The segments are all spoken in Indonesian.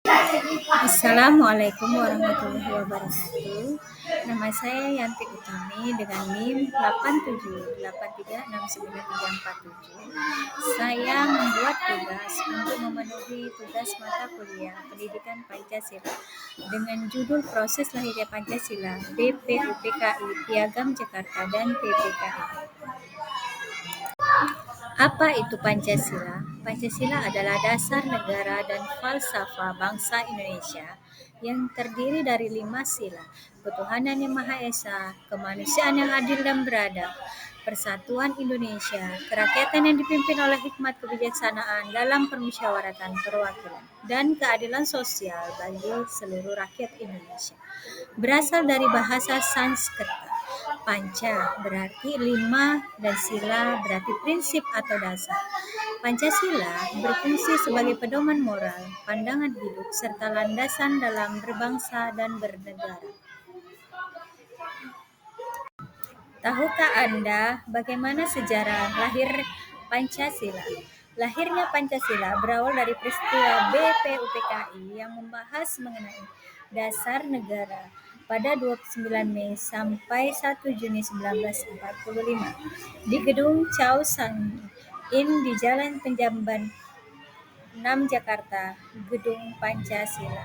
Assalamualaikum warahmatullahi wabarakatuh. Nama saya Yanti Utami dengan NIM 8783693447. Saya membuat tugas untuk memenuhi tugas mata kuliah Pendidikan Pancasila dengan judul Proses Lahirnya Pancasila, BPUPKI, Piagam Jakarta dan PPKI. Apa itu Pancasila? Pancasila adalah dasar negara dan falsafah bangsa Indonesia yang terdiri dari 5 sila: ketuhanan yang Maha Esa, kemanusiaan yang adil dan beradab, persatuan Indonesia, kerakyatan yang dipimpin oleh hikmat kebijaksanaan dalam permusyawaratan perwakilan, dan keadilan sosial bagi seluruh rakyat Indonesia. Berasal dari bahasa Sanskerta. Panca berarti 5 dan sila berarti prinsip atau dasar. Pancasila berfungsi sebagai pedoman moral, pandangan hidup, serta landasan dalam berbangsa dan bernegara. Tahukah Anda bagaimana sejarah lahir Pancasila? Lahirnya Pancasila berawal dari peristiwa BPUPKI yang membahas mengenai dasar negara pada 29 Mei sampai 1 Juni 1945 di Gedung Chow Sang In di Jalan Penjamban 6 Jakarta, Gedung Pancasila.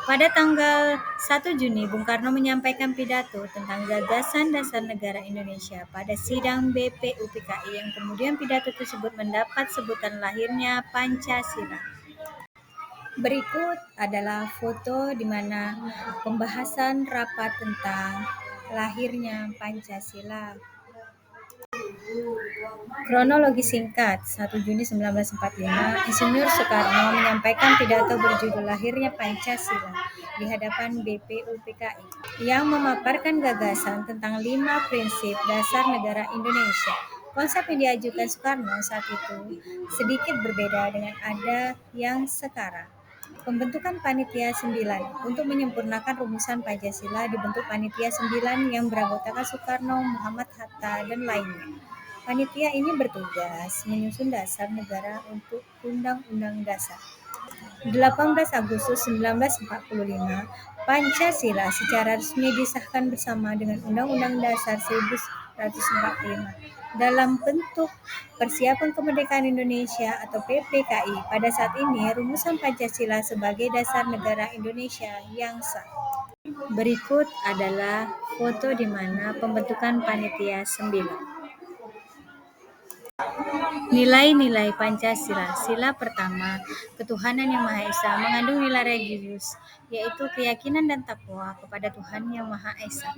Pada tanggal 1 Juni, Bung Karno menyampaikan pidato tentang gagasan dasar negara Indonesia pada sidang BPUPKI yang kemudian pidato tersebut mendapat sebutan lahirnya Pancasila. Berikut adalah foto di mana pembahasan rapat tentang lahirnya Pancasila. Kronologi singkat, 1 Juni 1945, Insinyur Soekarno menyampaikan pidato berjudul Lahirnya Pancasila di hadapan BPUPKI yang memaparkan gagasan tentang 5 prinsip dasar negara Indonesia. Konsep yang diajukan Soekarno saat itu sedikit berbeda dengan ada yang sekarang. Pembentukan Panitia 9. Untuk menyempurnakan rumusan Pancasila dibentuk Panitia 9 yang beranggotakan Soekarno, Muhammad Hatta, dan lainnya. Panitia ini bertugas menyusun dasar negara untuk Undang-Undang Dasar. 18 Agustus 1945, Pancasila secara resmi disahkan bersama dengan Undang-Undang Dasar 1945 dalam bentuk Persiapan Kemerdekaan Indonesia atau PPKI. Pada saat ini, rumusan Pancasila sebagai dasar negara Indonesia yang sah. Berikut adalah foto di mana pembentukan Panitia 9. Nilai-nilai Pancasila. Sila pertama, ketuhanan yang Maha Esa, mengandung nilai religius, yaitu keyakinan dan takwa kepada Tuhan yang Maha Esa,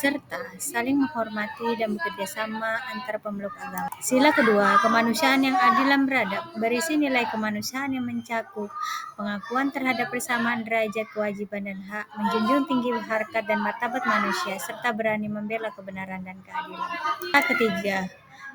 serta saling menghormati dan bekerja sama antar pemeluk agama. Sila kedua, kemanusiaan yang adil dan beradab, berisi nilai kemanusiaan yang mencakup pengakuan terhadap persamaan derajat, kewajiban, dan hak, menjunjung tinggi harkat dan martabat manusia, serta berani membela kebenaran dan keadilan. Sila ketiga,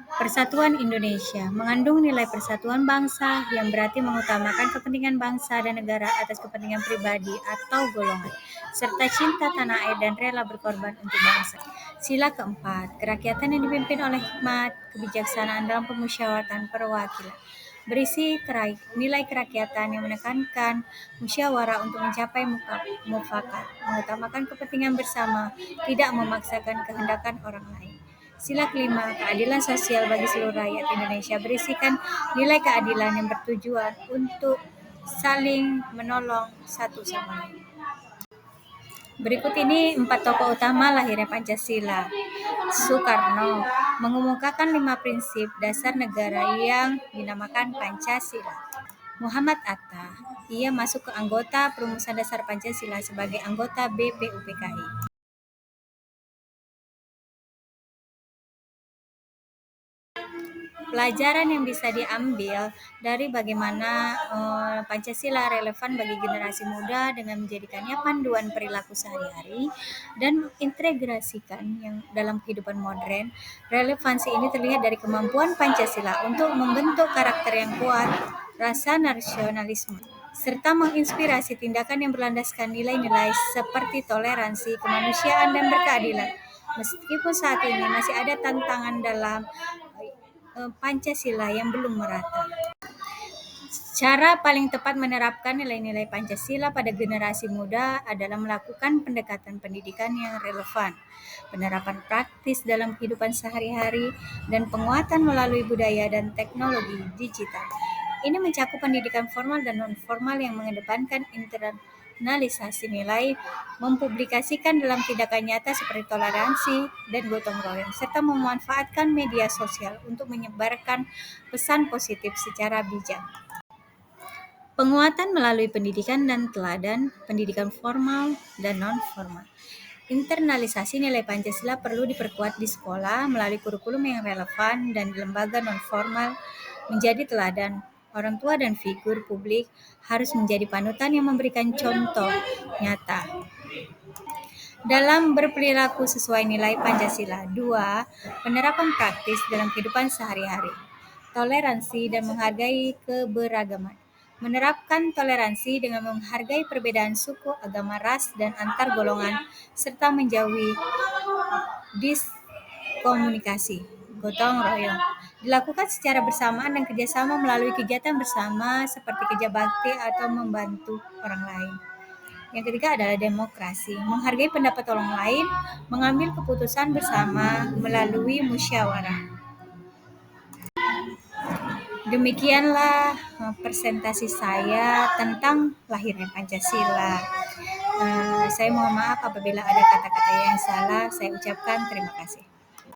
Persatuan Indonesia, mengandung nilai persatuan bangsa yang berarti mengutamakan kepentingan bangsa dan negara atas kepentingan pribadi atau golongan, serta cinta tanah air dan rela berkorban untuk bangsa. Sila keempat, kerakyatan yang dipimpin oleh hikmat kebijaksanaan dalam permusyawaratan perwakilan, berisi nilai kerakyatan yang menekankan musyawarah untuk mencapai mufakat, mengutamakan kepentingan bersama, tidak memaksakan kehendak orang lain. Sila kelima, keadilan sosial bagi seluruh rakyat Indonesia, berisikan nilai keadilan yang bertujuan untuk saling menolong satu sama lain. Berikut ini 4 tokoh utama lahirnya Pancasila. Soekarno mengemukakan 5 prinsip dasar negara yang dinamakan Pancasila. Muhammad Hatta, ia masuk ke anggota perumusan dasar Pancasila sebagai anggota BPUPKI. Pelajaran yang bisa diambil dari bagaimana Pancasila relevan bagi generasi muda dengan menjadikannya panduan perilaku sehari-hari dan mengintegrasikan yang dalam kehidupan modern. Relevansi ini terlihat dari kemampuan Pancasila untuk membentuk karakter yang kuat, rasa nasionalisme, serta menginspirasi tindakan yang berlandaskan nilai-nilai seperti toleransi, kemanusiaan, dan berkeadilan. Meskipun saat ini masih ada tantangan dalam Pancasila yang belum merata. Cara paling tepat menerapkan nilai-nilai Pancasila pada generasi muda adalah melakukan pendekatan pendidikan yang relevan, penerapan praktis dalam kehidupan sehari-hari, dan penguatan melalui budaya dan teknologi digital. Ini mencakup pendidikan formal dan non-formal yang mengedepankan internalisasi nilai, mempublikasikan dalam tindakan nyata seperti toleransi dan gotong royong, serta memanfaatkan media sosial untuk menyebarkan pesan positif secara bijak. Penguatan melalui pendidikan dan teladan, pendidikan formal dan non-formal. Internalisasi nilai Pancasila perlu diperkuat di sekolah melalui kurikulum yang relevan dan di lembaga non-formal menjadi teladan. Orang tua dan figur publik harus menjadi panutan yang memberikan contoh nyata dalam berperilaku sesuai nilai Pancasila. 2. Penerapan praktis dalam kehidupan sehari-hari. Toleransi dan menghargai keberagaman. Menerapkan toleransi dengan menghargai perbedaan suku, agama, ras, dan antar golongan, serta menjauhi diskomunikasi. Gotong royong dilakukan secara bersamaan dan kerjasama melalui kegiatan bersama seperti kerja bakti atau membantu orang lain. Yang ketiga adalah demokrasi, menghargai pendapat orang lain, mengambil keputusan bersama melalui musyawarah. Demikianlah presentasi saya tentang lahirnya Pancasila. Saya mohon maaf apabila ada kata-kata yang salah, saya ucapkan terima kasih.